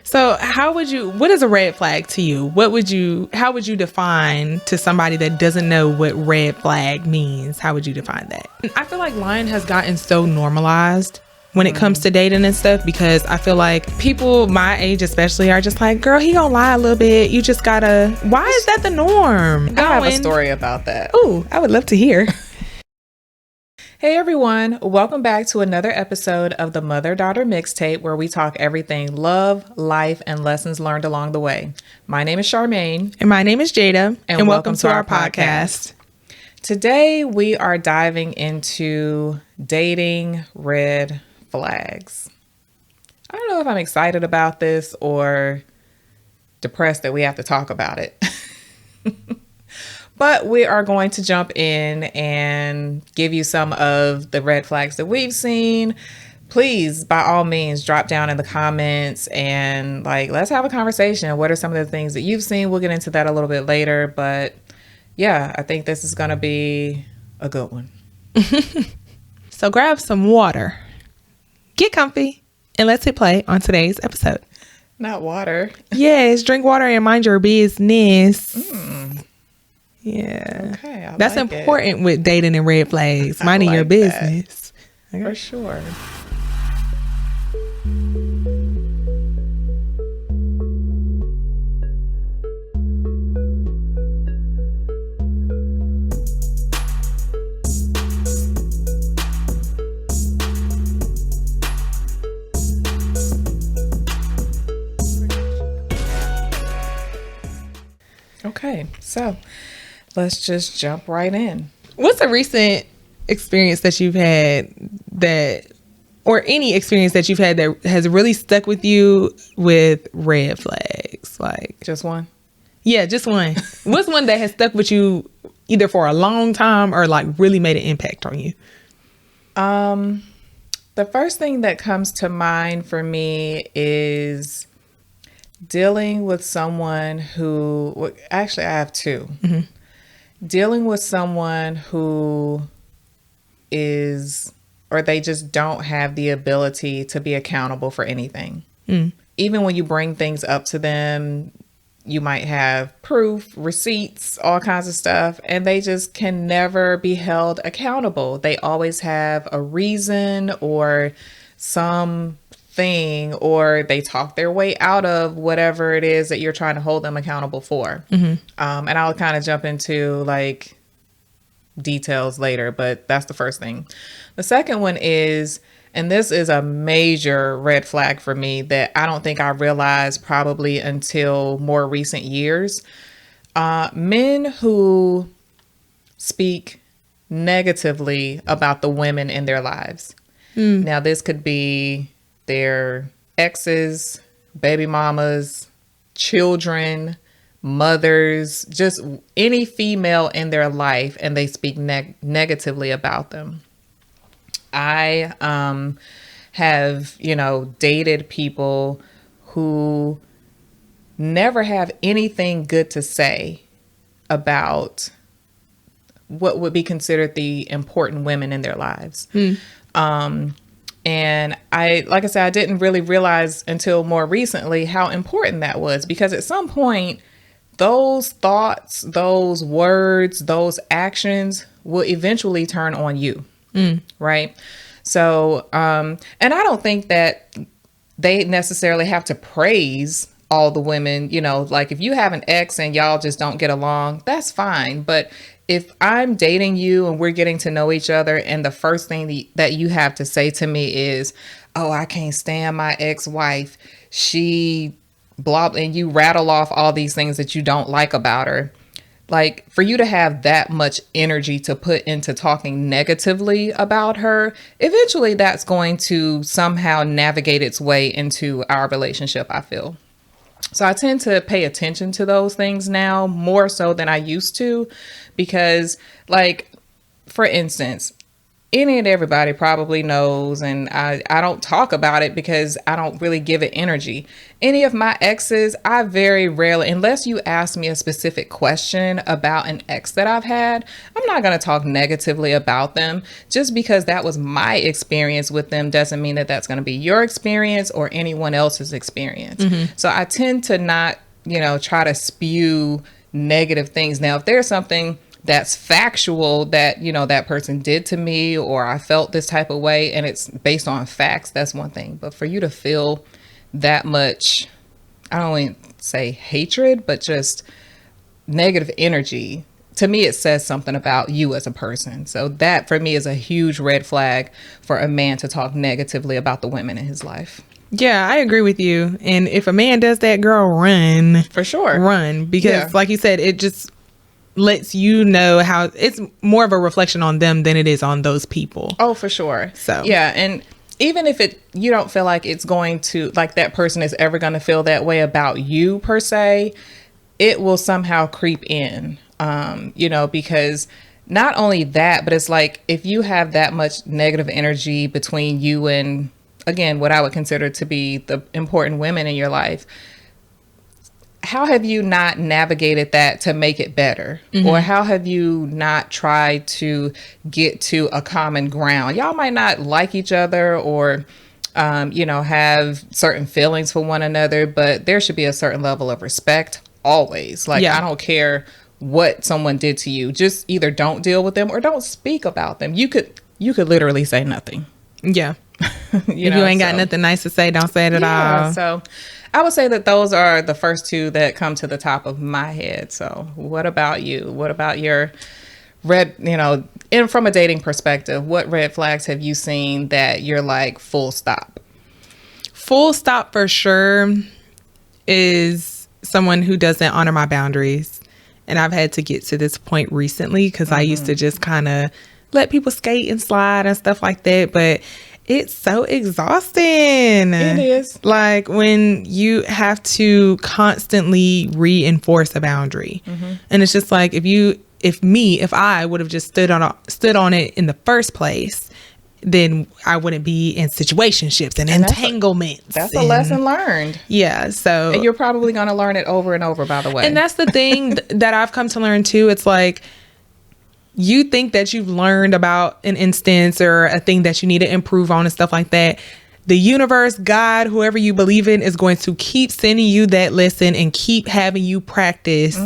So what is a red flag to you? How would you define to somebody that doesn't know what red flag means? How would you define that? I feel like lying has gotten so normalized when it comes to dating and stuff, because I feel like people my age especially are just like, girl, he gonna lie a little bit. You just gotta, why is that the norm? I have a story about that. Ooh, I would love to hear. Hey everyone, welcome back to another episode of the Mother-Daughter Mixtape, where we talk everything love, life, and lessons learned along the way. My name is Charmaine. And my name is Jada. And welcome to our podcast. Today we are diving into dating red flags. I don't know if I'm excited about this or depressed that we have to talk about it. But we are going to jump in and give you some of the red flags that we've seen. Please, by all means, drop down in the comments and let's have a conversation. What are some of the things that you've seen? We'll get into that a little bit later. But yeah, I think this is going to be a good one. So grab some water, get comfy, and let's hit play on today's episode. Not water. Yes, drink water and mind your business. Yeah. Okay. That's like important with dating and red flags. Minding your business. Okay. For sure. Okay. So let's just jump right in. What's a recent experience that you've had or any experience that you've had that has really stuck with you with red flags? Just one? Yeah, just one. What's one that has stuck with you either for a long time or really made an impact on you? The first thing that comes to mind for me is dealing with someone who, actually I have two. Mm-hmm. Dealing with someone who is, or they just don't have the ability to be accountable for anything. Even when you bring things up to them, you might have proof, receipts, all kinds of stuff, and they just can never be held accountable. They always have a reason or something, or they talk their way out of whatever it is that you're trying to hold them accountable for. And I'll kind of jump into details later, but that's the first thing. The second one is, and this is a major red flag for me that I don't think I realized probably until more recent years. Men who speak negatively about the women in their lives. Now, this could be their exes, baby mamas, children, mothers, just any female in their life, and they speak negatively about them. I have, dated people who never have anything good to say about what would be considered the important women in their lives. And like I said, I didn't really realize until more recently how important that was, because at some point, those thoughts, those words, those actions will eventually turn on you. Right. So, and I don't think that they necessarily have to praise all the women, if you have an ex and y'all just don't get along, that's fine. But if I'm dating you and we're getting to know each other, and the first thing that you have to say to me is, oh, I can't stand my ex-wife, she blah, and you rattle off all these things that you don't like about her. For you to have that much energy to put into talking negatively about her, eventually that's going to somehow navigate its way into our relationship, I feel. So I tend to pay attention to those things now more so than I used to, because for instance, any and everybody probably knows, and I don't talk about it because I don't really give it energy. Any of my exes, I very rarely, unless you ask me a specific question about an ex that I've had, I'm not going to talk negatively about them. Just because that was my experience with them doesn't mean that that's going to be your experience or anyone else's experience. So I tend to not, try to spew negative things. Now, if there's something that's factual that, that person did to me, or I felt this type of way and it's based on facts, that's one thing. But for you to feel that much, I don't even say hatred, but just negative energy, to me, it says something about you as a person. So that for me is a huge red flag for a man to talk negatively about the women in his life. Yeah, I agree with you. And if a man does that, girl, run. For sure. Run. Because like you said, it just lets you know how it's more of a reflection on them than it is on those people. Oh, for sure. So yeah, and even if you don't feel like it's going to, like that person is ever going to feel that way about you per se, it will somehow creep in, because not only that, but it's like if you have that much negative energy between you and, again, what I would consider to be the important women in your life, how have you not navigated that to make it better? Or how have you not tried to get to a common ground? Y'all might not like each other or, have certain feelings for one another, but there should be a certain level of respect always. Like, I don't care what someone did to you. Just either don't deal with them or don't speak about them. You could literally say nothing. Yeah. If you ain't got nothing nice to say, don't say it at all. So I would say that those are the first two that come to the top of my head. So what about you? What about your and from a dating perspective, what red flags have you seen that you're like, full stop? Full stop for sure is someone who doesn't honor my boundaries. And I've had to get to this point recently because I used to just kind of let people skate and slide and stuff like that. But it's so exhausting. It is. Like when you have to constantly reinforce a boundary. And it's just like if I would have just stood on it in the first place, then I wouldn't be in situationships and entanglements. That's a lesson learned. Yeah. So and you're probably going to learn it over and over, by the way. And that's the thing that I've come to learn too. It's like, you think that you've learned about an instance or a thing that you need to improve on and stuff like that. The universe, God, whoever you believe in, is going to keep sending you that lesson and keep having you practice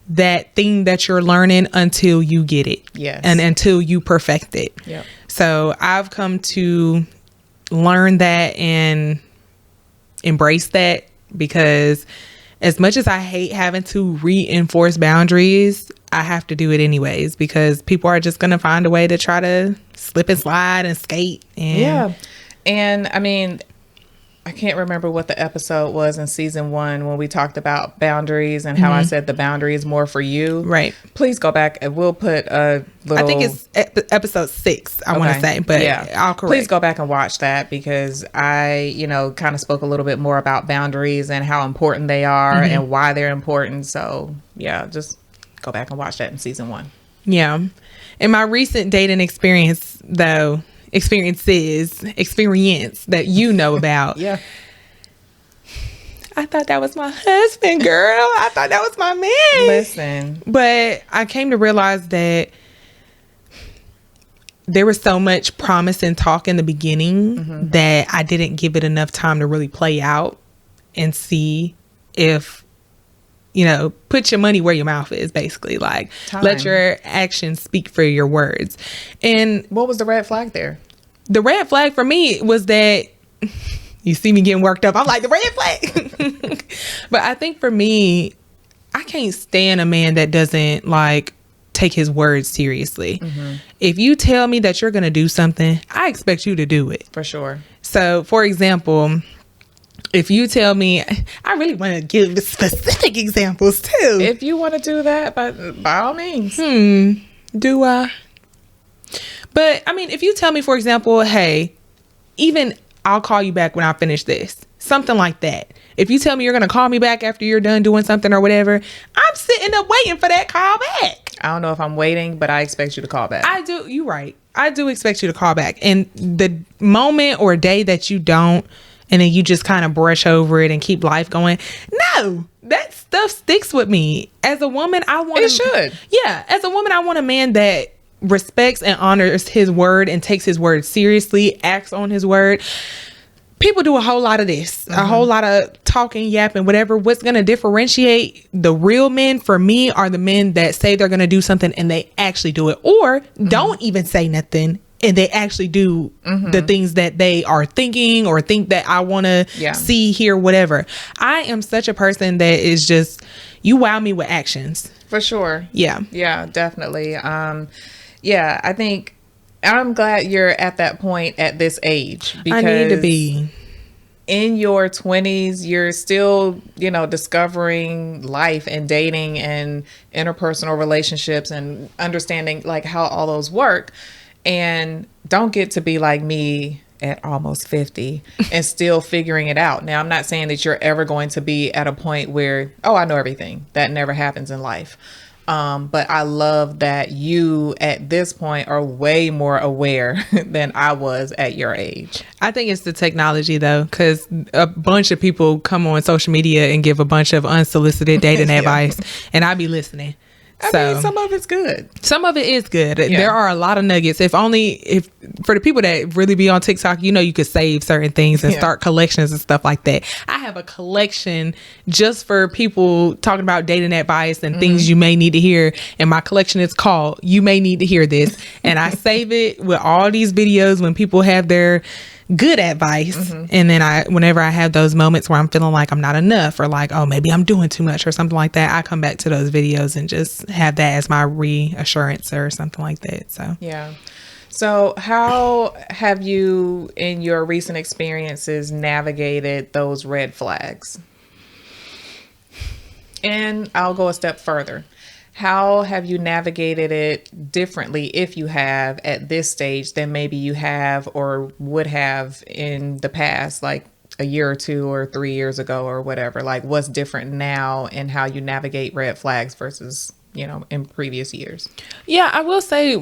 that thing that you're learning until you get it. Yes. And until you perfect it. Yep. So I've come to learn that and embrace that, because as much as I hate having to reinforce boundaries, I have to do it anyways, because people are just going to find a way to try to slip and slide and skate. And And I mean, I can't remember what the episode was in season 1 when we talked about boundaries and how I said the boundary is more for you. Right. Please go back and we'll put a little... I think it's episode 6, I want to say, but I'll correct. Please go back and watch that, because I, kind of spoke a little bit more about boundaries and how important they are and why they're important. So just go back and watch that in season 1. Yeah. In my recent dating experience that you know about. I thought that was my husband, girl. I thought that was my man. Listen. But I came to realize that there was so much promise and talk in the beginning that I didn't give it enough time to really play out and see if, put your money where your mouth is, basically. Like, let your actions speak for your words. And what was the red flag there? The red flag for me was that, you see me getting worked up, I'm like, the red flag. But I think for me, I can't stand a man that doesn't like take his words seriously. If you tell me that you're going to do something, I expect you to do it. For sure. So, for example, if you tell me, I really want to give specific examples too. If you want to do that, by all means. Do I? But I mean, if you tell me, for example, hey, even I'll call you back when I finish this, something like that. If you tell me you're going to call me back after you're done doing something or whatever, I'm sitting up waiting for that call back. I don't know if I'm waiting, but I expect you to call back. I do. You're right. I do expect you to call back. And the moment or day that you don't, and then you just kind of brush over it and keep life going. No, that stuff sticks with me. As a woman, I want It should. Yeah. As a woman, I want a man that respects and honors his word and takes his word seriously, acts on his word. People do a whole lot of this, a whole lot of talking, yapping, whatever. What's going to differentiate the real men for me are the men that say they're going to do something and they actually do it, or don't even say nothing and they actually do the things that they are thinking or think that I want to see, hear, whatever. I am such a person that is just, you wow me with actions. For sure. Yeah. Yeah, definitely. Yeah, I think I'm glad you're at that point at this age, because I need to be. In your 20s, you're still, discovering life and dating and interpersonal relationships and understanding like how all those work. And don't get to be like me at almost 50 and still figuring it out. Now, I'm not saying that you're ever going to be at a point where, I know everything. That never happens in life. But I love that you at this point are way more aware than I was at your age. I think it's the technology though, because a bunch of people come on social media and give a bunch of unsolicited dating advice, and I be listening. I mean, some of it's good. Some of it is good. Yeah. There are a lot of nuggets. If for the people that really be on TikTok, you could save certain things and start collections and stuff like that. I have a collection just for people talking about dating advice and things you may need to hear. And my collection is called "You May Need to Hear This." And I save it with all these videos when people have their good advice. And then whenever I have those moments where I'm feeling like I'm not enough, or like, maybe I'm doing too much or something like that, I come back to those videos and just have that as my reassurance or something like that. So how have you, in your recent experiences, navigated those red flags? And I'll go a step further. How have you navigated it differently, if you have, at this stage than maybe you have or would have in the past, like a year or 2 or 3 years ago or whatever? Like, what's different now in how you navigate red flags versus, in previous years? Yeah, I will say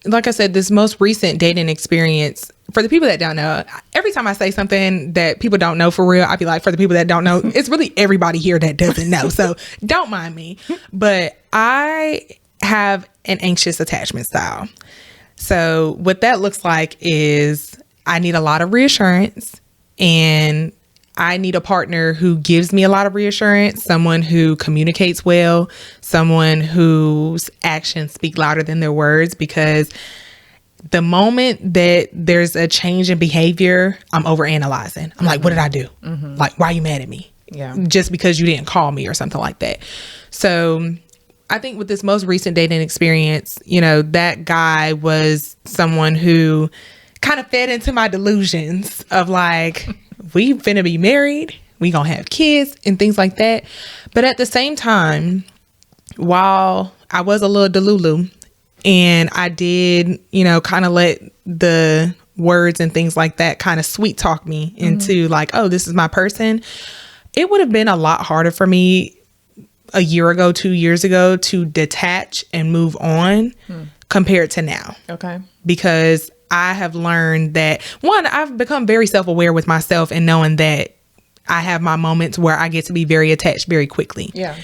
like I said, this most recent dating experience, for the people that don't know, every time I say something that people don't know for real, I be like, for the people that don't know, it's really everybody here that doesn't know. So don't mind me. But I have an anxious attachment style. So what that looks like is I need a lot of reassurance, and I need a partner who gives me a lot of reassurance, someone who communicates well, someone whose actions speak louder than their words, because the moment that there's a change in behavior, I'm overanalyzing. I'm like, what did I do? Like, why are you mad at me? Yeah. Just because you didn't call me or something like that. So I think with this most recent dating experience, that guy was someone who kind of fed into my delusions of like, we finna be married, we gonna have kids and things like that. But at the same time, while I was a little delulu and I did, kind of let the words and things like that kind of sweet talk me into like, this is my person, it would have been a lot harder for me a year ago, 2 years ago, to detach and move on compared to now. Okay. Because I have learned that, one, I've become very self-aware with myself and knowing that I have my moments where I get to be very attached very quickly. Yeah.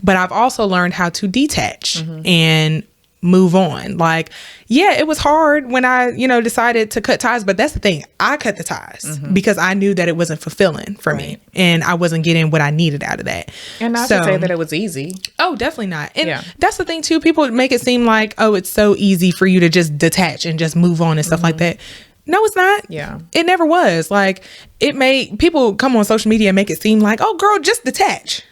But I've also learned how to detach and move on. Like, yeah, it was hard when I, decided to cut ties, but that's the thing. I cut the ties because I knew that it wasn't fulfilling for me and I wasn't getting what I needed out of that. And not to say that it was easy. Oh, definitely not. And that's the thing too. People make it seem like, it's so easy for you to just detach and just move on and stuff like that. No, it's not. Yeah. It never was. Like, it made people come on social media and make it seem like, girl, just detach.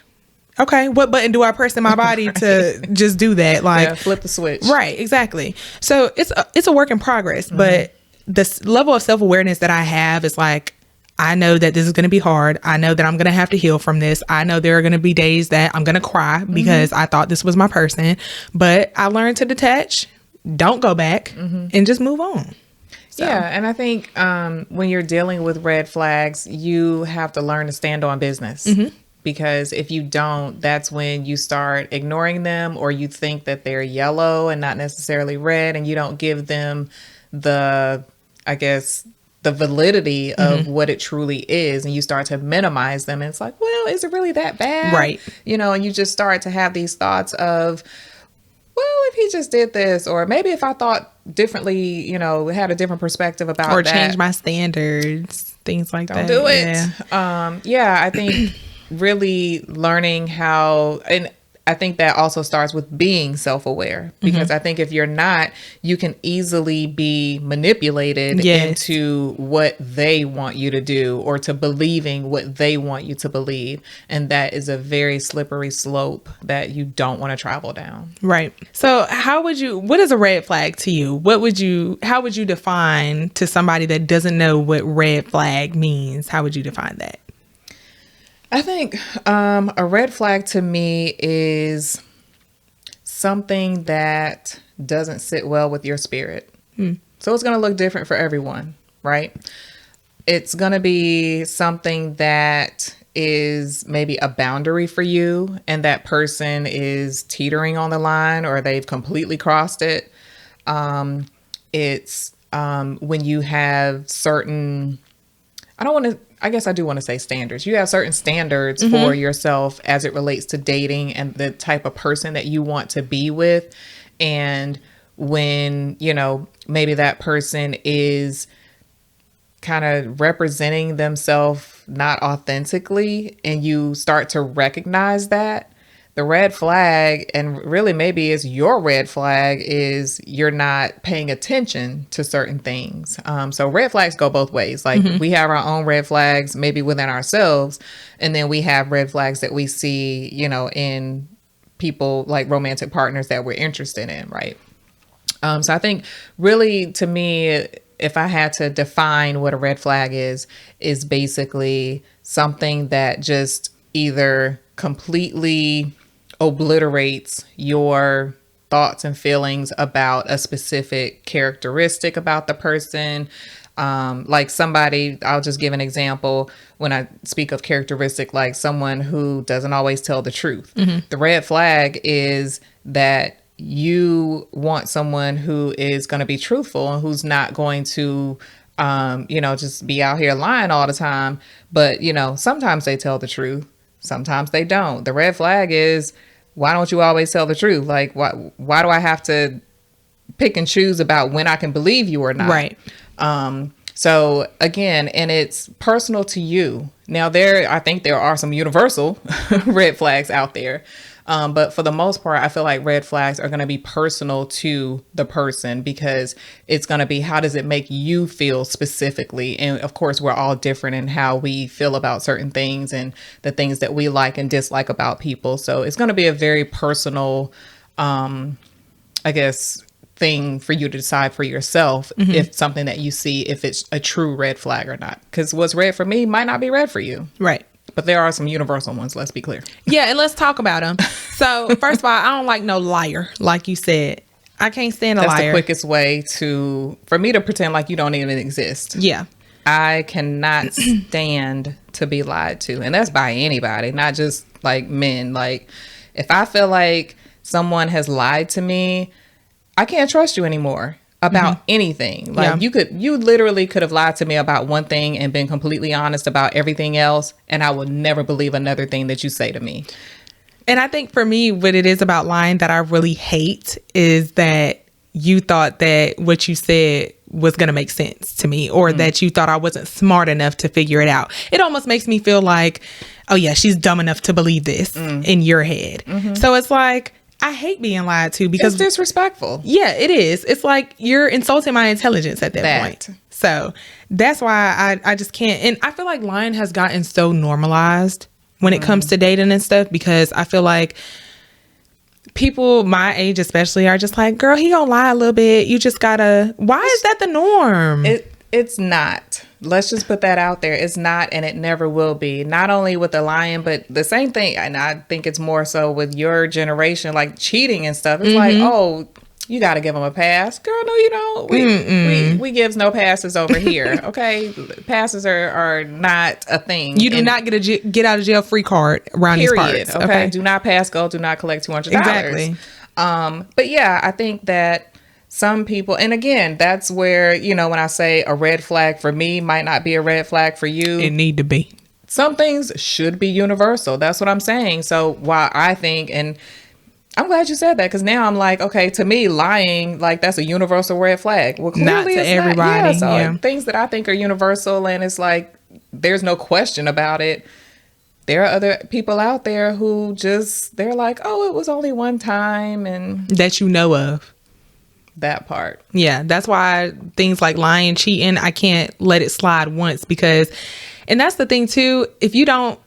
Okay, what button do I press in my body to just do that? Like, flip the switch. Right, exactly. So it's a work in progress, but the level of self-awareness that I have is like, I know that this is going to be hard. I know that I'm going to have to heal from this. I know there are going to be days that I'm going to cry because I thought this was my person, but I learned to detach, don't go back, and just move on. So. Yeah, and I think when you're dealing with red flags, you have to learn to stand on business. because if you don't, that's when you start ignoring them, or you think that they're yellow and not necessarily red, and you don't give them the, I guess, the validity of what it truly is, and you start to minimize them. And it's like, well, is it really that bad? Right. And you just start to have these thoughts of, well, if he just did this, or maybe if I thought differently, had a different perspective about or that. change my standards, things like that. Don't do it. I think really learning how, and I think that also starts with being self-aware, because I think if you're not, you can easily be manipulated into what they want you to do, or to believing what they want you to believe. And that is a very slippery slope that you don't want to travel down. Right. So what is a red flag to you? How would you define to somebody that doesn't know what red flag means? How would you define that? I think a red flag to me is something that doesn't sit well with your spirit. So it's going to look different for everyone, right? It's going to be something that is maybe a boundary for you, and that person is teetering on the line, or they've completely crossed it. It's when you have certain, I guess I do want to say standards. You have certain standards for yourself as it relates to dating and the type of person that you want to be with. And when, maybe that person is kind of representing themselves not authentically, and you start to recognize that, the red flag, and really maybe it's your red flag, is you're not paying attention to certain things. So red flags go both ways. Like we have our own red flags maybe within ourselves, and then we have red flags that we see, in people, like romantic partners that we're interested in, right? So I think really, to me, if I had to define what a red flag is basically something that just either completely obliterates your thoughts and feelings about a specific characteristic about the person. Like somebody, I'll just give an example when I speak of characteristic, like someone who doesn't always tell the truth. The red flag is that you want someone who is going to be truthful and who's not going to just be out here lying all the time. But, sometimes they tell the truth. Sometimes they don't. The red flag is, why don't you always tell the truth? Like, why do I have to pick and choose about when I can believe you or not? Right. So again, and it's personal to you. Now I think there are some universal red flags out there. But for the most part, I feel like red flags are going to be personal to the person, because it's going to be, how does it make you feel specifically? And of course, we're all different in how we feel about certain things and the things that we like and dislike about people. So it's going to be a very personal, thing for you to decide for yourself if something that you see, if it's a true red flag or not. Because what's red for me might not be red for you. Right. But there are some universal ones, let's be clear. Yeah, and let's talk about them. So, first of all, I don't like no liar, like you said. I can't stand a liar. That's the quickest way for me to pretend like you don't even exist. Yeah. I cannot stand to be lied to. And that's by anybody, not just like men. Like, if I feel like someone has lied to me, I can't trust you anymore about anything. Like you literally could have lied to me about one thing and been completely honest about everything else, and I will never believe another thing that you say to me. And I think for me, what it is about lying that I really hate is that you thought that what you said was going to make sense to me, or that you thought I wasn't smart enough to figure it out. It almost makes me feel like, oh yeah, she's dumb enough to believe this in your head. So it's like, I hate being lied to, because it's disrespectful. Yeah, it is. It's like you're insulting my intelligence at that point. So that's why I just can't. And I feel like lying has gotten so normalized when it comes to dating and stuff, because I feel like people my age especially are just like, girl, he gonna lie a little bit. You just gotta, why is that the norm? It's not. Let's just put that out there. It's not, and it never will be. Not only with the lying, but the same thing. And I think it's more so with your generation, like cheating and stuff. It's like, oh, You got to give them a pass. Girl, no, you don't. We gives no passes over here. Okay. Passes are not a thing. You do not get a get out of jail free card around these parts. Okay. Do not pass go. Do not collect $200. Exactly. But yeah, I think that some people, and again, that's where, you know, when I say a red flag for me might not be a red flag for you. It need to be. Some things should be universal. That's what I'm saying. So while I think, and I'm glad you said that, because now I'm like, okay, to me, lying, like, that's a universal red flag. Well, clearly not to it's everybody. Not. Yeah, so things that I think are universal, and it's like, there's no question about it. There are other people out there who just, they're like, oh, it was only one time, and that you know of. That part. Yeah, that's why things like lying, cheating, I can't let it slide once, because, and that's the thing too, if you don't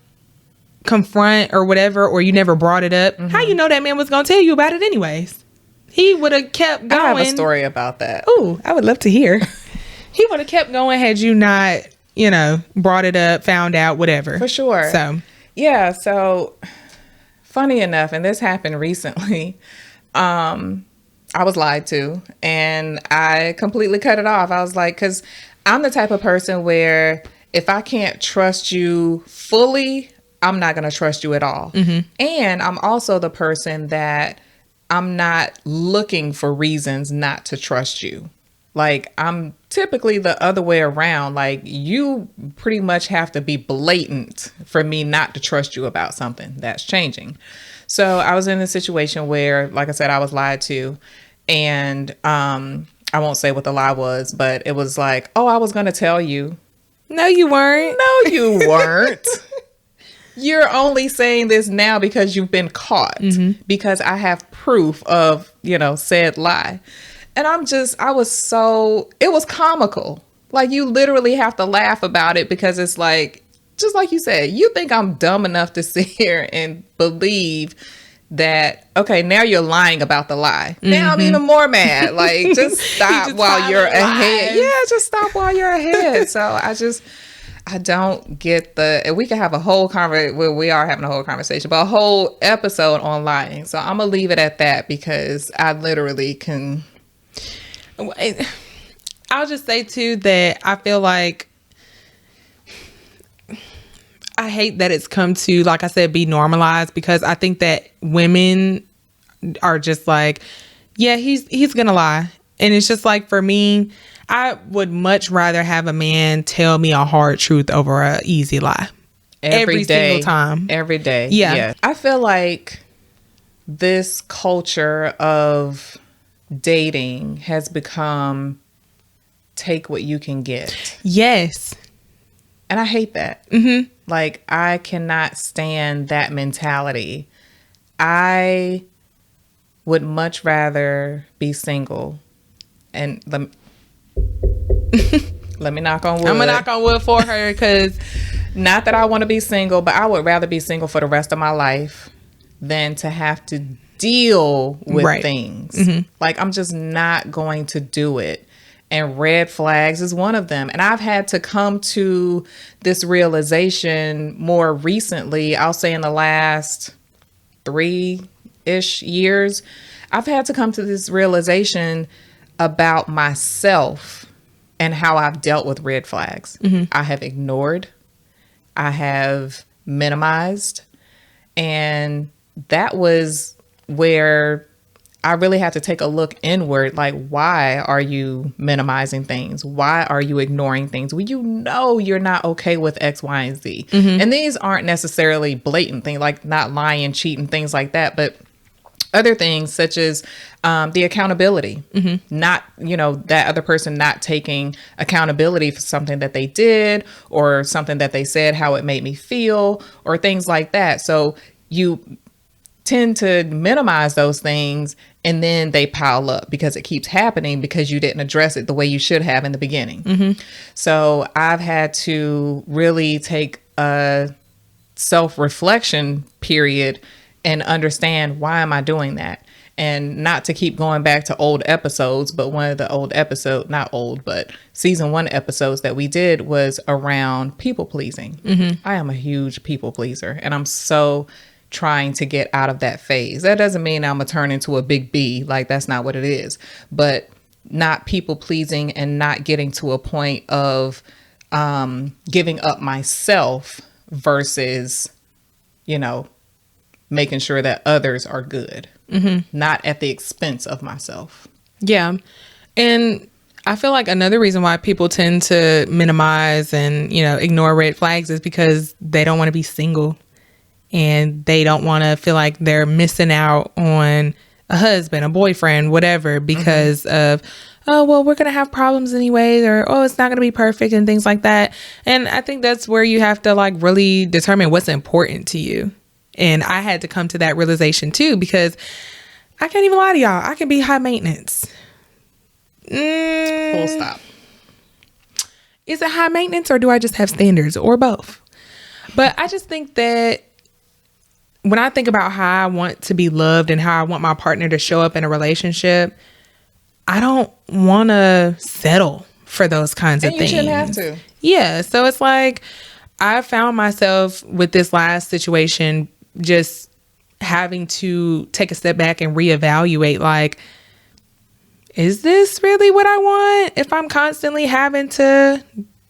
confront or whatever, or you never brought it up, how you know that man was gonna tell you about it anyways? He would have kept going. I have a story about that. Ooh, I would love to hear. He would have kept going had you not, you know, brought it up, found out, whatever. For sure. So yeah, so funny enough, and this happened recently, I was lied to, and I completely cut it off. I was like, because I'm the type of person where if I can't trust you fully, I'm not going to trust you at all. And I'm also the person that I'm not looking for reasons not to trust you. Like, I'm typically the other way around. Like, you pretty much have to be blatant for me not to trust you about something. That's changing. So I was in a situation where, like I said, I was lied to, and I won't say what the lie was, but it was like, oh, I was going to tell you. no, you weren't. No, you weren't. You're only saying this now because you've been caught, because I have proof of, you know, said lie. And it was comical. Like, you literally have to laugh about it, because it's like, just like you said, you think I'm dumb enough to sit here and believe that, okay, now you're lying about the lie. Now I'm even more mad. Like, just stop while you're ahead. Yeah, just stop while you're ahead. So I don't get we can have a whole we are having a whole conversation, but a whole episode on lying. So I'm going to leave it at that, because I literally can. I'll just say too that I feel like I hate that it's come to, like I said, be normalized, because I think that women are just like, yeah, he's going to lie. And it's just like, for me, I would much rather have a man tell me a hard truth over a easy lie. Every single time. Every day. Yeah. I feel like this culture of dating has become take what you can get. Yes. And I hate that. Like, I cannot stand that mentality. I would much rather be single. And let me knock on wood. I'm gonna knock on wood for her, because not that I want to be single, but I would rather be single for the rest of my life than to have to deal with things. Like, I'm just not going to do it. And red flags is one of them. And I've had to come to this realization more recently. I'll say in the last 3-ish years, I've had to come to this realization about myself and how I've dealt with red flags. I have ignored, I have minimized, and that was where I really had to take a look inward. Like, why are you minimizing things? Why are you ignoring things? Well, you know you're not okay with X, Y, and Z. And these aren't necessarily blatant things, like not lying, cheating, things like that, but other things such as the accountability, not, you know, that other person not taking accountability for something that they did or something that they said, how it made me feel, or things like that. So you tend to minimize those things, and then they pile up because it keeps happening because you didn't address it the way you should have in the beginning. So I've had to really take a self-reflection period and understand, why am I doing that? And not to keep going back to old episodes, but one of the old episodes, not old, but season 1 episodes that we did was around people pleasing. I am a huge people pleaser, and I'm so trying to get out of that phase. That doesn't mean I'm gonna turn into a big B. Like, that's not what it is. But not people pleasing and not getting to a point of giving up myself versus, you know, making sure that others are good, not at the expense of myself. Yeah. And I feel like another reason why people tend to minimize and, you know, ignore red flags is because they don't want to be single and they don't want to feel like they're missing out on a husband, a boyfriend, whatever, because of, oh, well, we're going to have problems anyways, or, oh, it's not going to be perfect and things like that. And I think that's where you have to like really determine what's important to you. And I had to come to that realization too, because I can't even lie to y'all. I can be high maintenance. Full stop. Is it high maintenance or do I just have standards, or both? But I just think that when I think about how I want to be loved and how I want my partner to show up in a relationship, I don't want to settle for those kinds of things. You shouldn't have to. Yeah. So it's like I found myself with this last situation just having to take a step back and reevaluate, like, is this really what I want? If I'm constantly having to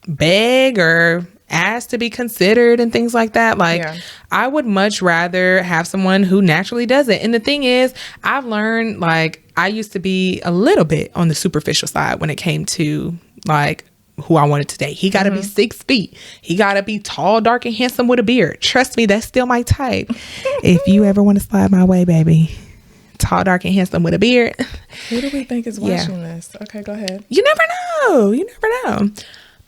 beg or ask to be considered and things like that, like, I would much rather have someone who naturally does it. And the thing is, I've learned, like, I used to be a little bit on the superficial side when it came to like who I wanted to date. He got to be 6 feet. He got to be tall, dark, and handsome with a beard. Trust me, that's still my type. If you ever want to slide my way, baby, tall, dark, and handsome with a beard. Who do we think is watching this? Okay, go ahead. You never know. You never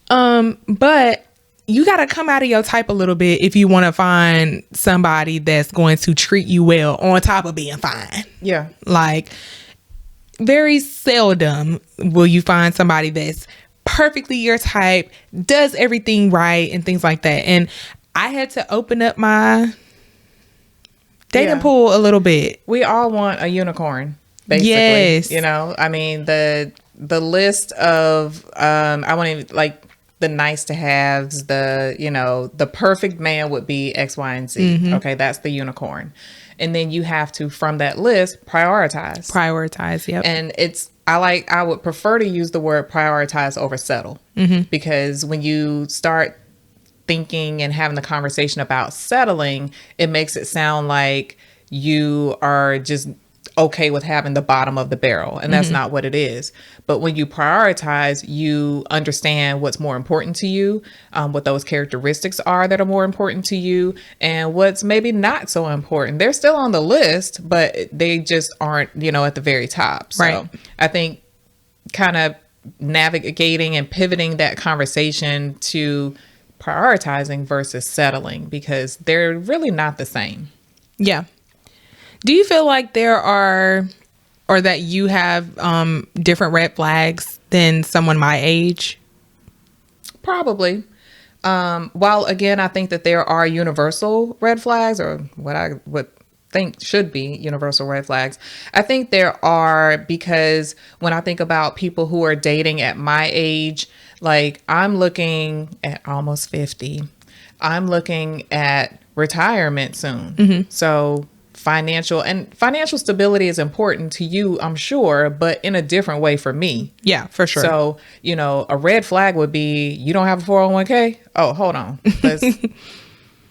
know. But you got to come out of your type a little bit if you want to find somebody that's going to treat you well on top of being fine. Yeah. Like, very seldom will you find somebody that's perfectly your type, does everything right, and things like that. And I had to open up my dating pool a little bit. We all want a unicorn, basically. Yes. You know, I mean, the list of I want to, like, the nice to haves, the perfect man would be X, Y, and Z. Okay, that's the unicorn. And then you have to, from that list, prioritize. Yep. And I would prefer to use the word prioritize over settle, because when you start thinking and having the conversation about settling, it makes it sound like you are just okay with having the bottom of the barrel, and that's not what it is. But when you prioritize, you understand what's more important to you, what those characteristics are that are more important to you, and what's maybe not so important. They're still on the list, but they just aren't, at the very top. So right. I think kind of navigating and pivoting that conversation to prioritizing versus settling, because they're really not the same. Yeah. Do you feel like there are, or that you have different red flags than someone my age? Probably. While again, I think that there are universal red flags, or what I would think should be universal red flags. I think there are, because when I think about people who are dating at my age, like, I'm looking at almost 50. I'm looking at retirement soon. So financial stability is important to you, I'm sure, but in a different way for me. Yeah, for sure. So, a red flag would be, you don't have a 401k? Oh, hold on.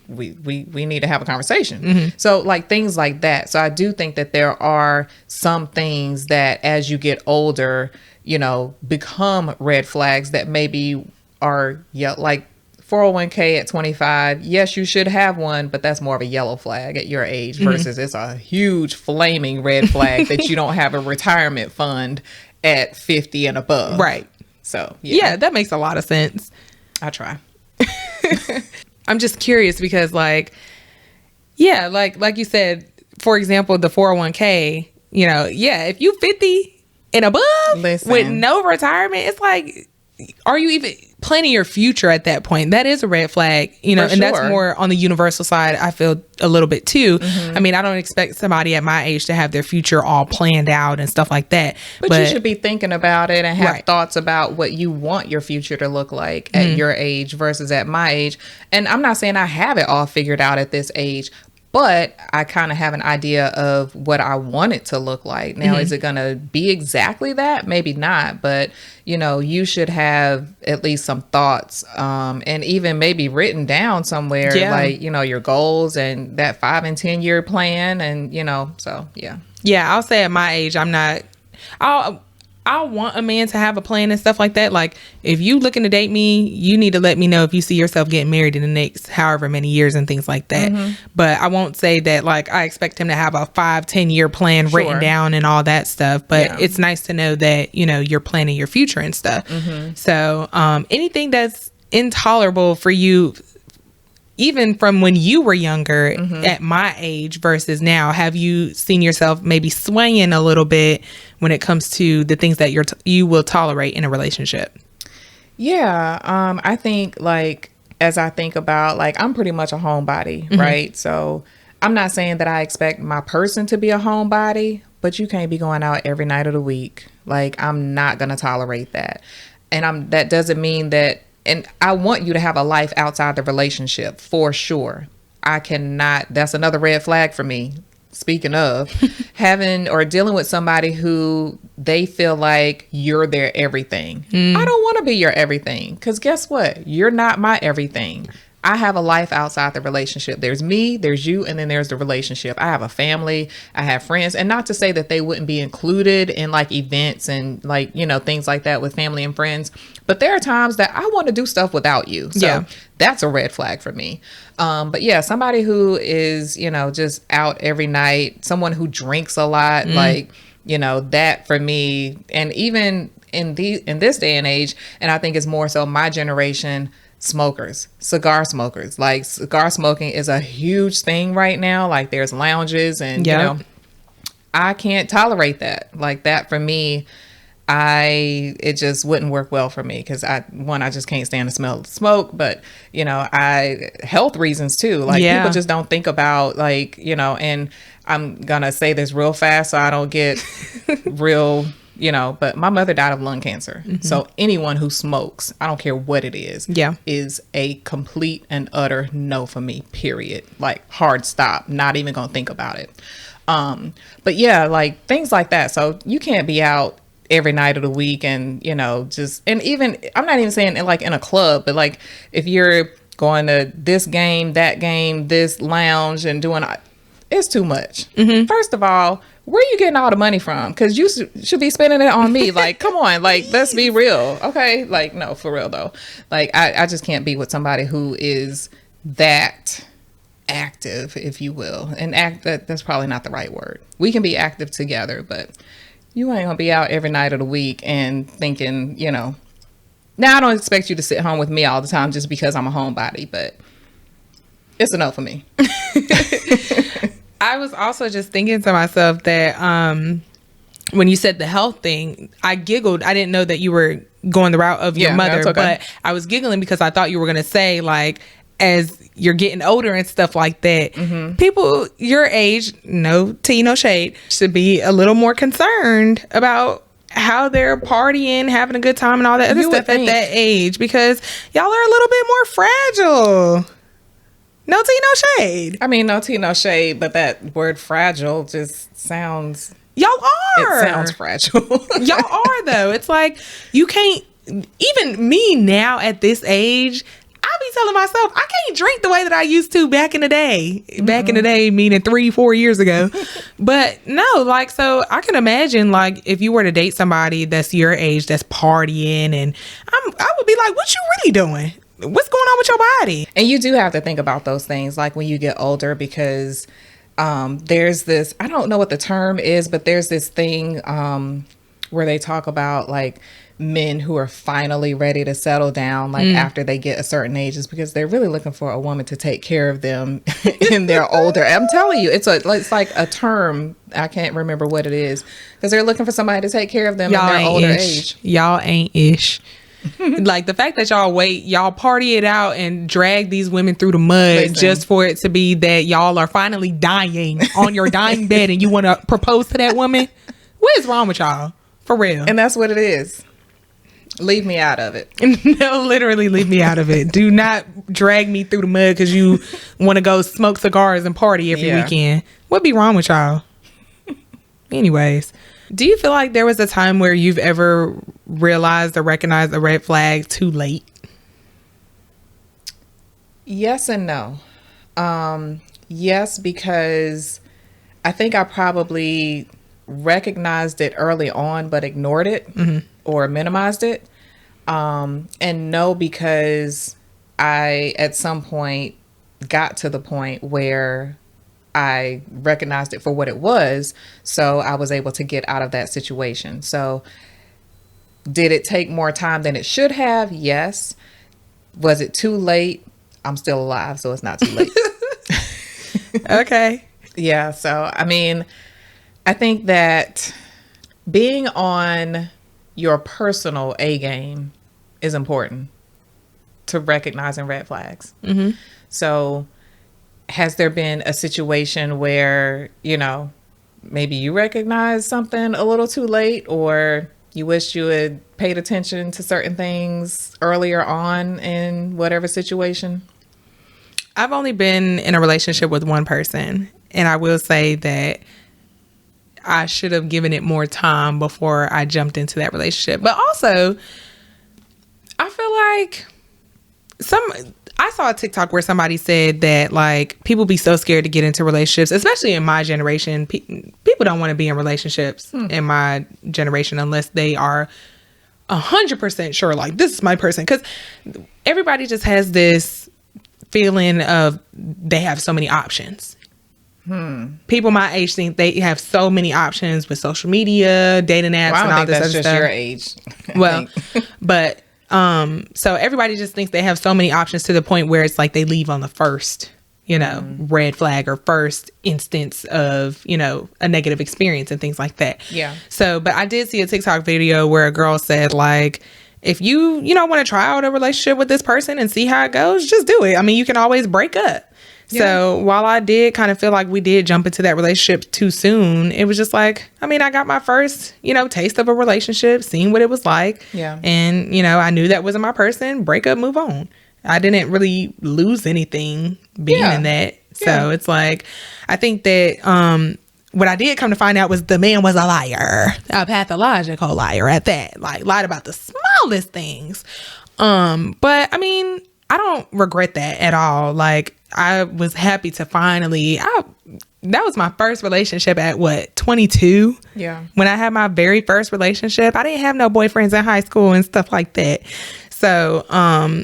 we need to have a conversation. So, like, things like that. So I do think that there are some things that as you get older, become red flags that maybe are, like, 401k at 25. Yes, you should have one, but that's more of a yellow flag at your age versus it's a huge flaming red flag that you don't have a retirement fund at 50 and above. Right. So, yeah, that makes a lot of sense. I try. I'm just curious because, like you said, for example, the 401k, if you 50 and above with no retirement, it's like, are you even planning your future at that point? That is a red flag, and that's more on the universal side, I feel, a little bit too. I mean, I don't expect somebody at my age to have their future all planned out and stuff like that. But you should be thinking about it and have thoughts about what you want your future to look like at your age versus at my age. And I'm not saying I have it all figured out at this age, But I kind of have an idea of what I want it to look like. Now, is it going to be exactly that? Maybe not. But, you know, you should have at least some thoughts and even maybe written down somewhere, like, you know, your goals and that 5 and 10 year plan. And, you know, so, yeah. Yeah, I'll say at my age, I want a man to have a plan and stuff like that. Like, if you looking to date me, you need to let me know if you see yourself getting married in the next however many years and things like that. But I won't say that, like, I expect him to have a 5-10 year plan written down and all that stuff. But it's nice to know that, you know, you're planning your future and stuff. So anything that's intolerable for you, even from when you were younger at my age versus now, have you seen yourself maybe swaying a little bit when it comes to the things that you will tolerate in a relationship? Yeah. I think, like, as I think about, like, I'm pretty much a homebody, right? So I'm not saying that I expect my person to be a homebody, but you can't be going out every night of the week. Like, I'm not going to tolerate that. And that doesn't mean that. And I want you to have a life outside the relationship, for sure. I cannot. That's another red flag for me. Speaking of having or dealing with somebody who they feel like you're their everything. I don't want to be your everything, because guess what? You're not my everything. I have a life outside the relationship. There's me, there's you, and then there's the relationship. I have a family, I have friends, and not to say that they wouldn't be included in, like, events and, like, you know, things like that with family and friends. But there are times that I want to do stuff without you. So that's a red flag for me. But yeah, somebody who is, you know, just out every night, someone who drinks a lot, like, you know, that for me, and even in this day and age, and I think it's more so my generation, smokers, cigar smokers. Like, cigar smoking is a huge thing right now. Like, there's lounges and, you know, I can't tolerate that. Like, that for me, it just wouldn't work well for me, because I just can't stand the smell of smoke. But, you know, health reasons too. Like, people just don't think about, like, you know, and I'm gonna say this real fast so I don't get real, you know, but my mother died of lung cancer. So anyone who smokes, I don't care what it is a complete and utter no for me, period. Like, hard stop, not even gonna think about it. But yeah, like, things like that. So you can't be out every night of the week and, you know, just, and even, I'm not even saying like in a club, but like if you're going to this game, that game, this lounge and doing, it's too much. First of all, where are you getting all the money from? Because you should be spending it on me. Like, come on, like, let's be real. Okay. Like, no, for real though. Like, I just can't be with somebody who is that active, if you will. And that's probably not the right word. We can be active together, but you ain't gonna be out every night of the week and thinking, you know. Now, I don't expect you to sit home with me all the time just because I'm a homebody, but it's a no for me. I was also just thinking to myself that when you said the health thing, I giggled. I didn't know that you were going the route of your mother, but I was giggling because I thought you were going to say, like, as you're getting older and stuff like that, people your age, no tea, no shade, should be a little more concerned about how they're partying, having a good time and all that other stuff at that age, because y'all are a little bit more fragile. No tea, no shade. I mean, no tea, no shade, but that word fragile just sounds... Y'all are. It sounds fragile. Y'all are, though. It's like, you can't... Even me now at this age, I be telling myself, I can't drink the way that I used to back in the day. Back in the day, meaning 3-4 years ago. But no, like, so I can imagine, like, if you were to date somebody that's your age, that's partying, and I would be like, what you really doing? What's going on with your body? And you do have to think about those things, like, when you get older, because there's this, I don't know what the term is, but there's this thing where they talk about, like, men who are finally ready to settle down, like after they get a certain age, is because they're really looking for a woman to take care of them in their older. I'm telling you, it's like a term. I can't remember what it is, because they're looking for somebody to take care of them in their older age. Y'all ain't ish. Like, the fact that y'all party it out and drag these women through the mud just for it to be that y'all are finally dying on your dying bed and you want to propose to that woman. What is wrong with y'all? For real. And that's what it is. Leave me out of it. No, literally leave me out of it. Do not drag me through the mud because you want to go smoke cigars and party every weekend. What be wrong with y'all? Anyways, do you feel like there was a time where you've ever realized or recognized a red flag too late? Yes and no. Yes, because I think I probably recognized it early on but ignored it or minimized it. And no, because I at some point got to the point where I recognized it for what it was, so I was able to get out of that situation. So did it take more time than it should have? Yes. Was it too late? I'm still alive, so it's not too late. Okay. Yeah. So, I mean, I think that being on your personal A game is important to recognizing red flags. So has there been a situation where, you know, maybe you recognize something a little too late, or you wish you had paid attention to certain things earlier on in whatever situation? I've only been in a relationship with one person, and I will say that I should have given it more time before I jumped into that relationship. But also, I feel like I saw a TikTok where somebody said that like people be so scared to get into relationships, especially in my generation. People don't want to be in relationships in my generation unless they are 100% sure, like, this is my person. Because everybody just has this feeling of they have so many options. People my age think they have so many options with social media, dating apps, Well, and all this other stuff. That's just your age. Well, but so everybody just thinks they have so many options to the point where it's like they leave on the first, you know, red flag or first instance of, you know, a negative experience and things like that. Yeah. So, but I did see a TikTok video where a girl said, like, if you know, want to try out a relationship with this person and see how it goes, just do it. I mean, you can always break up. Yeah. So while I did kind of feel like we did jump into that relationship too soon, it was just like, I mean, I got my first, you know, taste of a relationship, seeing what it was like. Yeah. And, you know, I knew that wasn't my person. Break up, move on. I didn't really lose anything being in that. So it's like, I think that what I did come to find out was the man was a liar, a pathological liar at that. Like, lied about the smallest things. But I mean, I don't regret that at all. Like, I was happy to finally, that was my first relationship at what, 22? Yeah. When I had my very first relationship, I didn't have no boyfriends in high school and stuff like that. So,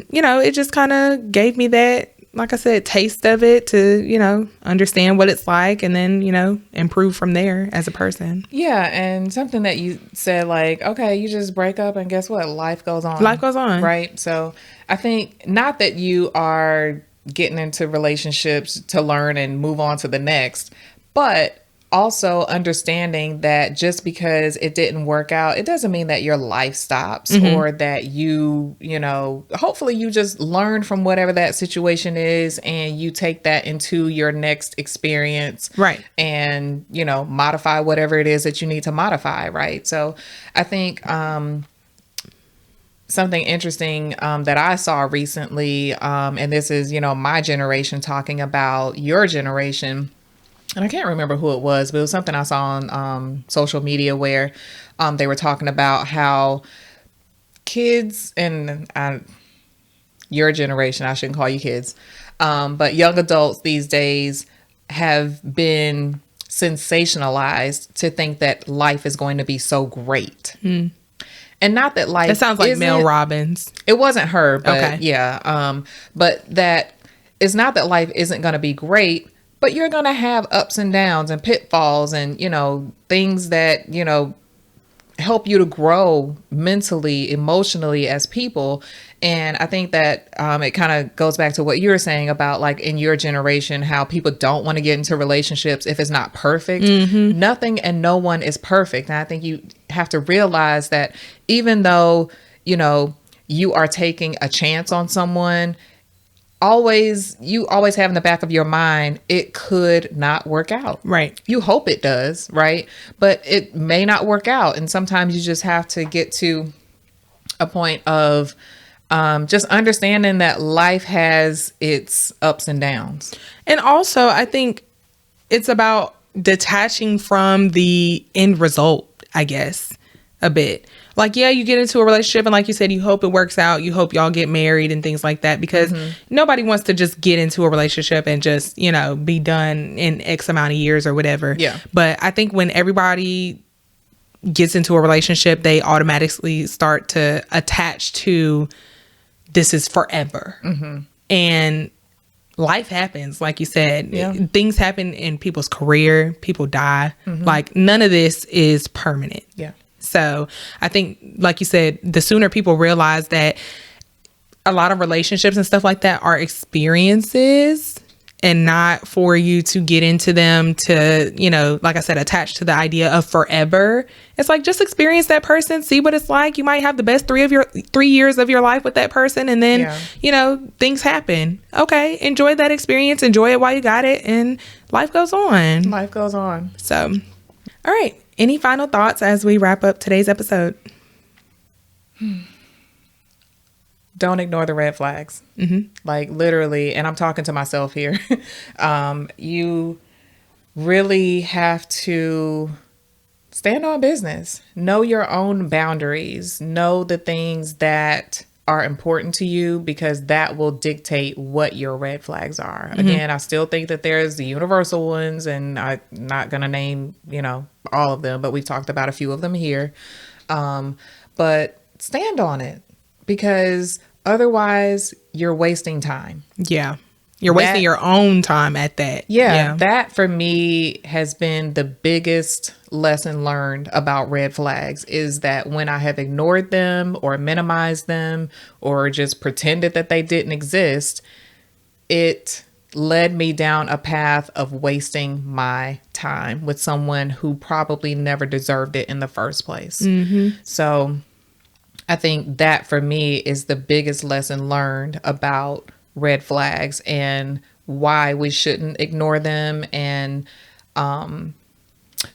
you know, it just kind of gave me that, like I said, taste of it to, you know, understand what it's like and then, you know, improve from there as a person. Yeah. And something that you said, like, okay, you just break up and guess what? Life goes on. Life goes on. Right. So I think not that you are getting into relationships to learn and move on to the next, but also understanding that just because it didn't work out, it doesn't mean that your life stops or that you know, hopefully you just learn from whatever that situation is and you take that into your next experience. Right. And, you know, modify whatever it is that you need to modify. Right. So I think, something interesting that I saw recently, and this is, you know, my generation talking about your generation, and I can't remember who it was, but it was something I saw on social media where they were talking about how kids and your generation, I shouldn't call you kids, but young adults these days have been sensationalized to think that life is going to be so great. And not that life. That sounds like Mel Robbins. It wasn't her, but yeah. But that it's not that life isn't going to be great, but you're going to have ups and downs and pitfalls and, you know, things that, you know, help you to grow mentally, emotionally as people. And I think that it kind of goes back to what you were saying about, like, in your generation, how people don't want to get into relationships if it's not perfect. Nothing and no one is perfect. And I think you have to realize that even though, you know, you are taking a chance on someone, you always have in the back of your mind, it could not work out. Right. You hope it does. Right. But it may not work out. And sometimes you just have to get to a point of just understanding that life has its ups and downs. And also, I think it's about detaching from the end result, I guess, a bit. Like, yeah, you get into a relationship and like you said, you hope it works out. You hope y'all get married and things like that, because nobody wants to just get into a relationship and just, you know, be done in X amount of years or whatever. Yeah. But I think when everybody gets into a relationship, they automatically start to attach to this is forever. And life happens, like you said. Things happen in people's career. People die. Like, none of this is permanent. Yeah. So I think, like you said, the sooner people realize that a lot of relationships and stuff like that are experiences and not for you to get into them to, you know, like I said, attach to the idea of forever. It's like, just experience that person, see what it's like. You might have the best 3 years of your life with that person, and then, you know, things happen. Okay, enjoy that experience, enjoy it while you got it, and life goes on. Life goes on. So, all right. Any final thoughts as we wrap up today's episode? Don't ignore the red flags. Like, literally, and I'm talking to myself here. You really have to stand on business. Know your own boundaries. Know the things that are important to you, because that will dictate what your red flags are. Again, I still think that there's the universal ones, and I'm not going to name, you know, all of them, but we've talked about a few of them here. But stand on it, because otherwise you're wasting time. Yeah. You're wasting your own time at that. Yeah. That for me has been the biggest lesson learned about red flags, is that when I have ignored them or minimized them or just pretended that they didn't exist, it led me down a path of wasting my time with someone who probably never deserved it in the first place. So I think that for me is the biggest lesson learned about red flags and why we shouldn't ignore them, and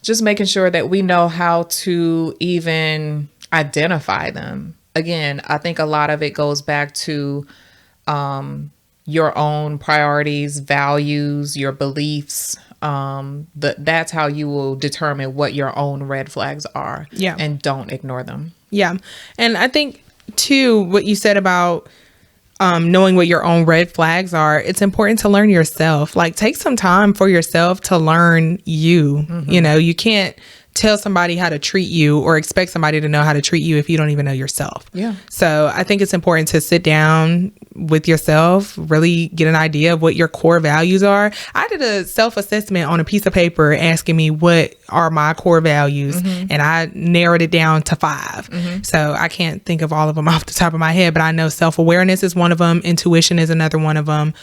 just making sure that we know how to even identify them. Again, I think a lot of it goes back to your own priorities, values, your beliefs. That's how you will determine what your own red flags are. Yeah. And don't ignore them. Yeah. And I think too, what you said about knowing what your own red flags are, it's important to learn yourself. Like, take some time for yourself to learn you. You know, you can't tell somebody how to treat you or expect somebody to know how to treat you if you don't even know yourself. Yeah. So I think it's important to sit down with yourself, really get an idea of what your core values are. I did a self-assessment on a piece of paper asking me what are my core values, and I narrowed it down to 5. So I can't think of all of them off the top of my head, but I know self-awareness is one of them. Intuition is another one of them.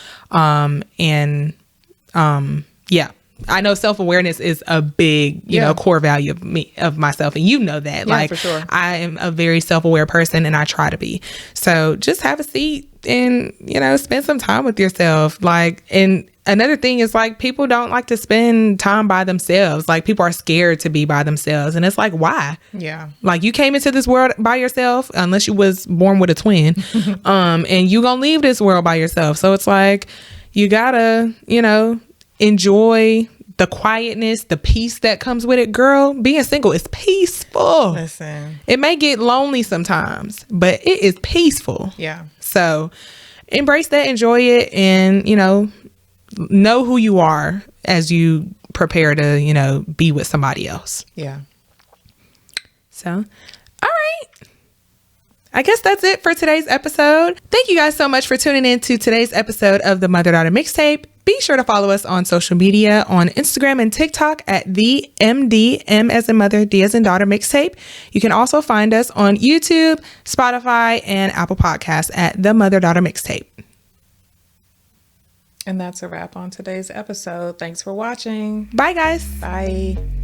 Yeah. I know self-awareness is a big, you know, core value of me, of myself. And you know that, like, for sure. I am a very self-aware person, and I try to be. So just have a seat and, you know, spend some time with yourself. Like, and another thing is, like, people don't like to spend time by themselves. Like, people are scared to be by themselves. And it's like, why? Yeah. Like, you came into this world by yourself, unless you was born with a twin. And you gonna leave this world by yourself. So it's like, you gotta, you know, enjoy the quietness, the peace that comes with it. Girl, being single is peaceful. Listen. It may get lonely sometimes, but it is peaceful. Yeah. So embrace that, enjoy it, and, you know who you are as you prepare to, you know, be with somebody else. Yeah. So, all right. I guess that's it for today's episode. Thank you guys so much for tuning in to today's episode of the Mother-Daughter Mixtape. Be sure to follow us on social media on Instagram and TikTok at the M as in mother, D as in daughter mixtape. You can also find us on YouTube, Spotify, and Apple Podcasts at the Mother-Daughter Mixtape. And that's a wrap on today's episode. Thanks for watching. Bye, guys. Bye.